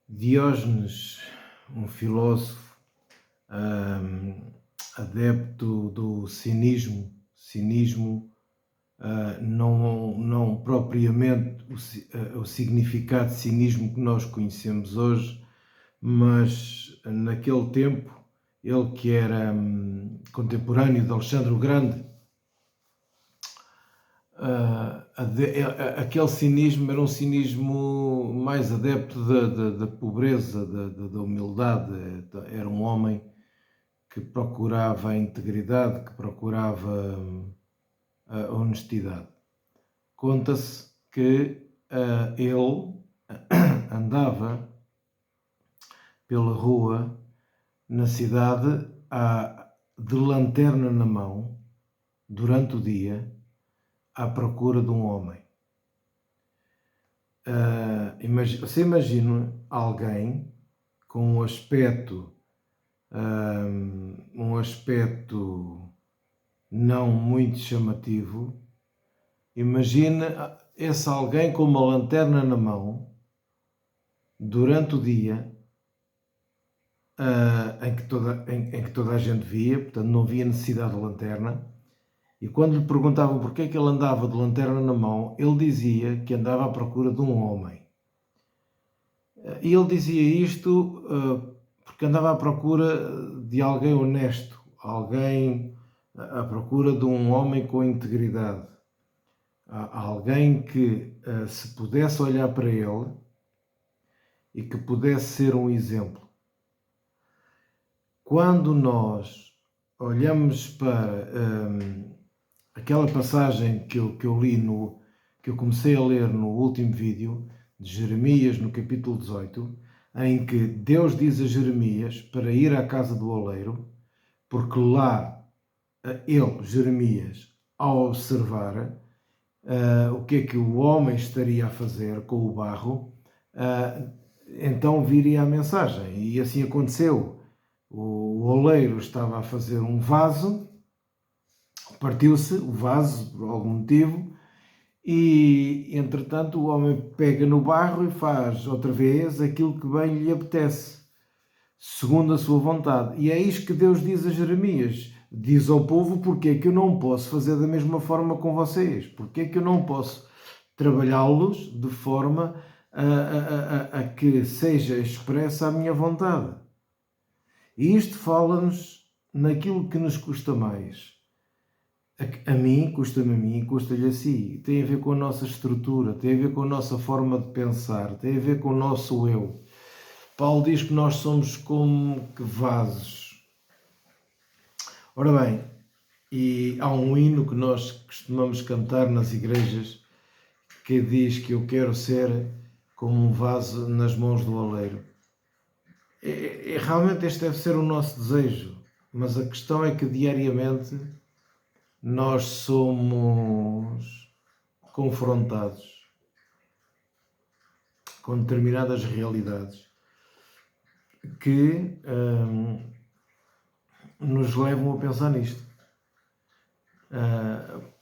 Diógenes, um filósofo adepto do cinismo, não propriamente o significado de cinismo que nós conhecemos hoje, mas naquele tempo, ele que era contemporâneo de Alexandre o Grande, aquele cinismo era um cinismo mais adepto da pobreza, da humildade. Era um homem que procurava a integridade, que procurava a honestidade. Conta-se que ele andava pela rua na cidade de lanterna na mão durante o dia, à procura de um homem. Você imagina alguém com um aspecto não muito chamativo. Imagina esse alguém com uma lanterna na mão durante o dia, em que toda a gente via, portanto não havia necessidade de lanterna. E quando lhe perguntavam porque é que ele andava de lanterna na mão, ele dizia que andava à procura de um homem. E ele dizia isto porque andava à procura de alguém honesto, alguém à procura de um homem com integridade, alguém que se pudesse olhar para ele e que pudesse ser um exemplo. Quando nós olhamos para aquela passagem que eu li, que eu comecei a ler no último vídeo, de Jeremias, no capítulo 18, em que Deus diz a Jeremias para ir à casa do oleiro, porque lá ele, Jeremias, ao observar o que é que o homem estaria a fazer com o barro, então viria a mensagem. E assim aconteceu. O oleiro estava a fazer um vaso, partiu-se o vaso por algum motivo, e entretanto o homem pega no barro e faz outra vez aquilo que bem lhe apetece, segundo a sua vontade. E é isto que Deus diz a Jeremias. Diz ao povo: porque é que eu não posso fazer da mesma forma com vocês? Porque é que eu não posso trabalhá-los de forma a que seja expressa a minha vontade? E isto fala-nos naquilo que nos custa mais. A mim, custa-me a mim, custa-lhe a si. Tem a ver com a nossa estrutura, tem a ver com a nossa forma de pensar, tem a ver com o nosso eu. Paulo diz que nós somos como que vasos. Ora bem, e há um hino que nós costumamos cantar nas igrejas que diz que eu quero ser como um vaso nas mãos do oleiro. Realmente este deve ser o nosso desejo, mas a questão é que diariamente nós somos confrontados com determinadas realidades que nos levam a pensar nisto.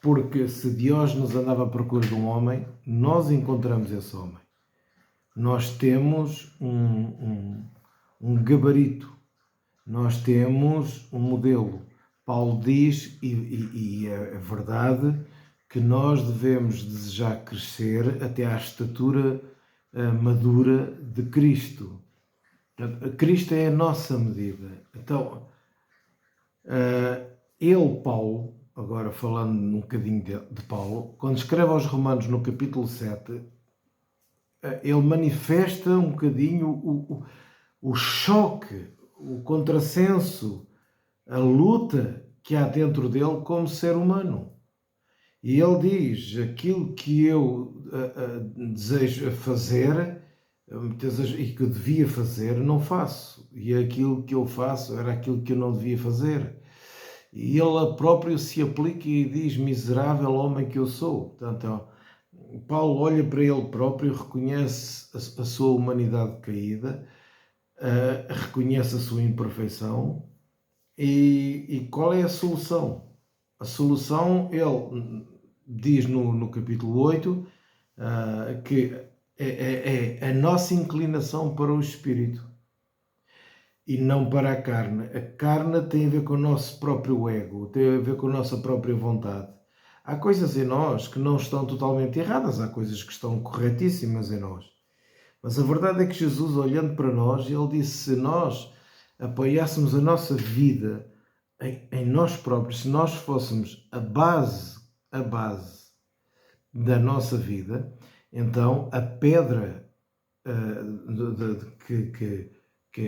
Porque se Diógenes andava à procura de um homem, nós encontramos esse homem. Nós temos um gabarito, nós temos um modelo. Paulo diz, e é verdade, que nós devemos desejar crescer até à estatura madura de Cristo. Cristo é a nossa medida. Então, Paulo, agora falando um bocadinho de Paulo, quando escreve aos Romanos no capítulo 7, ele manifesta um bocadinho o choque, o contrassenso, a luta que há dentro dele como ser humano. E ele diz: aquilo que eu desejo fazer e que eu devia fazer, não faço. E aquilo que eu faço era aquilo que eu não devia fazer. E ele próprio se aplica e diz: miserável homem que eu sou. Portanto, Paulo olha para ele próprio, reconhece a sua humanidade caída, reconhece a sua imperfeição. E qual é a solução? A solução, ele diz no capítulo 8, que é a nossa inclinação para o Espírito e não para a carne. A carne tem a ver com o nosso próprio ego, tem a ver com a nossa própria vontade. Há coisas em nós que não estão totalmente erradas, há coisas que estão corretíssimas em nós. Mas a verdade é que Jesus, olhando para nós, ele disse: se nós apoiássemos a nossa vida em nós próprios, se nós fôssemos a base da nossa vida, então a pedra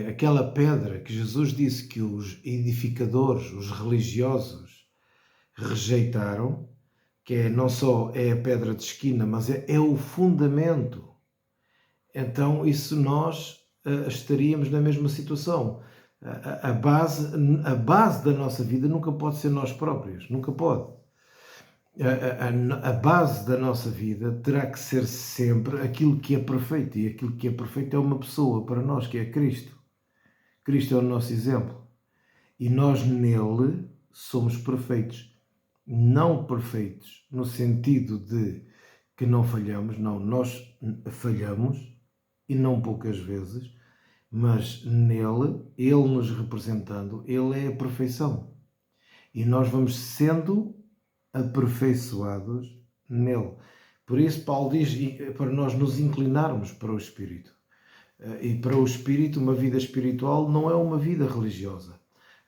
aquela pedra que Jesus disse que os edificadores, os religiosos, rejeitaram, que não só é a pedra de esquina, mas é o fundamento. Então, isso nós estaríamos na mesma situação. A base da nossa vida nunca pode ser nós próprios, nunca pode. A base da nossa vida terá que ser sempre aquilo que é perfeito, e aquilo que é perfeito é uma pessoa para nós, que é Cristo. Cristo é o nosso exemplo. E nós nele somos perfeitos. Não perfeitos no sentido de que não falhamos, não, nós falhamos, e não poucas vezes, mas nele, ele nos representando, ele é a perfeição. E nós vamos sendo aperfeiçoados nele. Por isso Paulo diz para nós nos inclinarmos para o Espírito. E para o Espírito, uma vida espiritual não é uma vida religiosa.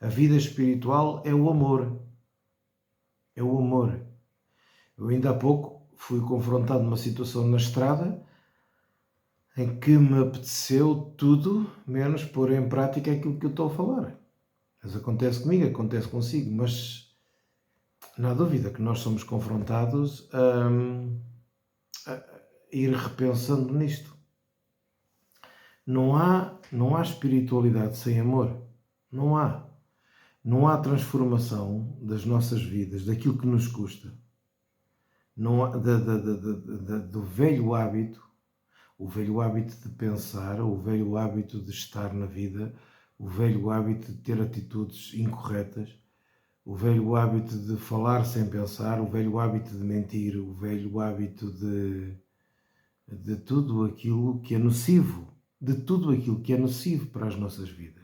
A vida espiritual é o amor. É o amor. Eu ainda há pouco fui confrontado numa situação na estrada em que me apeteceu tudo menos pôr em prática aquilo que eu estou a falar. Mas acontece comigo, acontece consigo, mas não há dúvida que nós somos confrontados a ir repensando nisto. Não há espiritualidade sem amor. Não há. Não há transformação das nossas vidas, daquilo que nos custa. Não há, do velho hábito, o velho hábito de pensar, o velho hábito de estar na vida, o velho hábito de ter atitudes incorretas, o velho hábito de falar sem pensar, o velho hábito de mentir, o velho hábito de tudo aquilo que é nocivo, para as nossas vidas.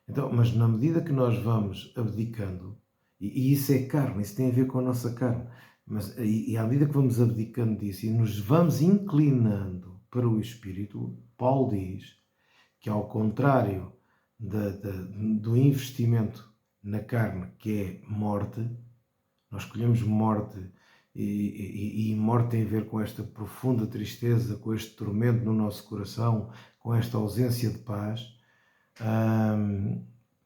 Então, mas na medida que nós vamos abdicando, e isso é carne, isso tem a ver com a nossa carne, e à medida que vamos abdicando disso e nos vamos inclinando para o Espírito, Paulo diz que, ao contrário do investimento na carne, que é morte, nós escolhemos morte, e morte tem a ver com esta profunda tristeza, com este tormento no nosso coração, com esta ausência de paz. A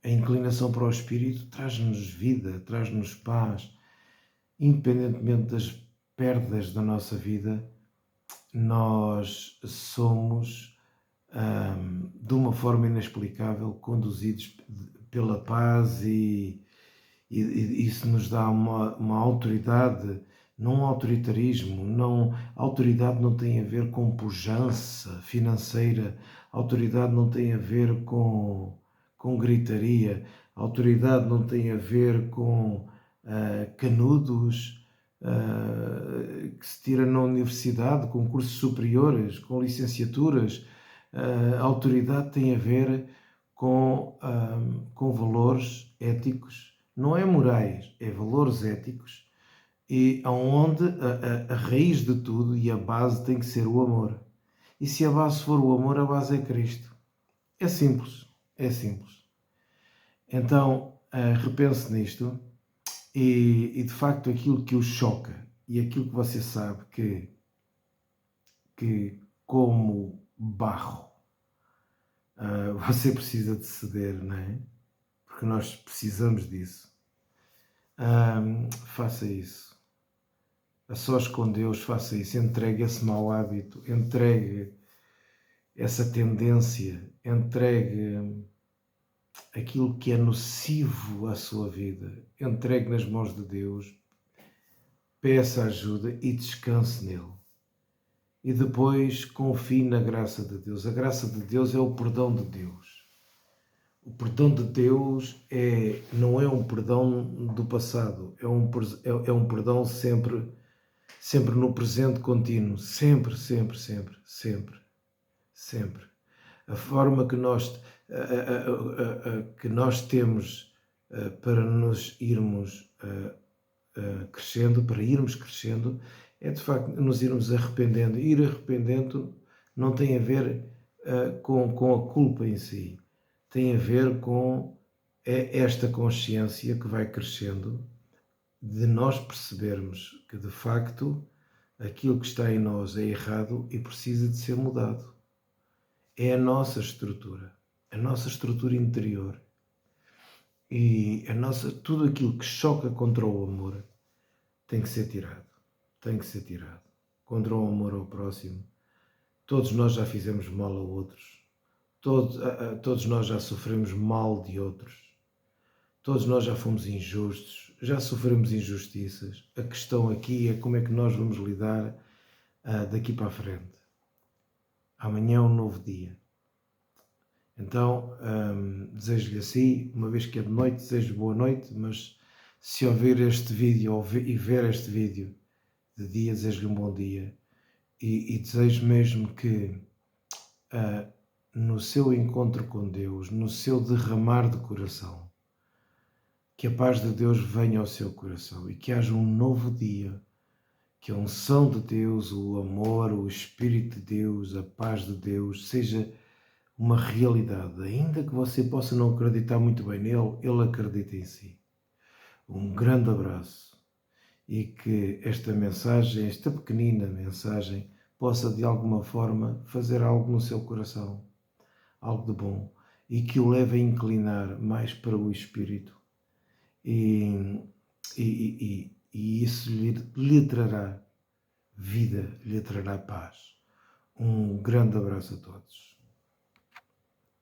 inclinação para o Espírito traz-nos vida, traz-nos paz. Independentemente das perdas da nossa vida, nós somos, de uma forma inexplicável, conduzidos pela paz, e isso nos dá uma autoridade, não um autoritarismo. Não, autoridade não tem a ver com pujança financeira, autoridade não tem a ver com gritaria, autoridade não tem a ver com canudos que se tira na universidade, com cursos superiores, com licenciaturas. A autoridade tem a ver com valores éticos, não é morais, é valores éticos, e onde a raiz de tudo e a base tem que ser o amor. E se a base for o amor, a base é Cristo. É simples, é simples. Então, repense nisto, e de facto aquilo que o choca, e aquilo que você sabe que como barro, você precisa de ceder, não é? Porque nós precisamos disso. Faça isso. A sós com Deus, faça isso. Entregue esse mau hábito, entregue essa tendência, entregue aquilo que é nocivo à sua vida, entregue nas mãos de Deus, peça ajuda e descanse nele. E depois confie na graça de Deus. A graça de Deus é o perdão de Deus. O perdão de Deus não é um perdão do passado, é um perdão sempre sempre no presente contínuo, sempre, sempre, sempre, sempre, sempre. A forma que nós temos para nos irmos crescendo, para irmos crescendo, é de facto nos irmos arrependendo. Ir arrependendo não tem a ver com a culpa em si, tem a ver com esta consciência que vai crescendo, de nós percebermos que de facto aquilo que está em nós é errado e precisa de ser mudado. É a nossa estrutura interior. E tudo aquilo que choca contra o amor tem que ser tirado. Tem que ser tirado. Contra o amor ao próximo. Todos nós já fizemos mal a outros. Todos nós já sofremos mal de outros. Todos nós já fomos injustos. Já sofremos injustiças. A questão aqui é como é que nós vamos lidar daqui para a frente. Amanhã é um novo dia. Então, desejo-lhe assim, uma vez que é de noite, desejo boa noite, mas se ouvir este vídeo e ver este vídeo de dia, desejo-lhe um bom dia e desejo mesmo que no seu encontro com Deus, no seu derramar de coração, que a paz de Deus venha ao seu coração e que haja um novo dia, que a unção de Deus, o amor, o Espírito de Deus, a paz de Deus seja uma realidade, ainda que você possa não acreditar muito bem nele, ele acredita em si. Um grande abraço e que esta mensagem, esta pequenina mensagem, possa de alguma forma fazer algo no seu coração, algo de bom, e que o leve a inclinar mais para o Espírito. E isso lhe trará vida, lhe trará paz. Um grande abraço a todos.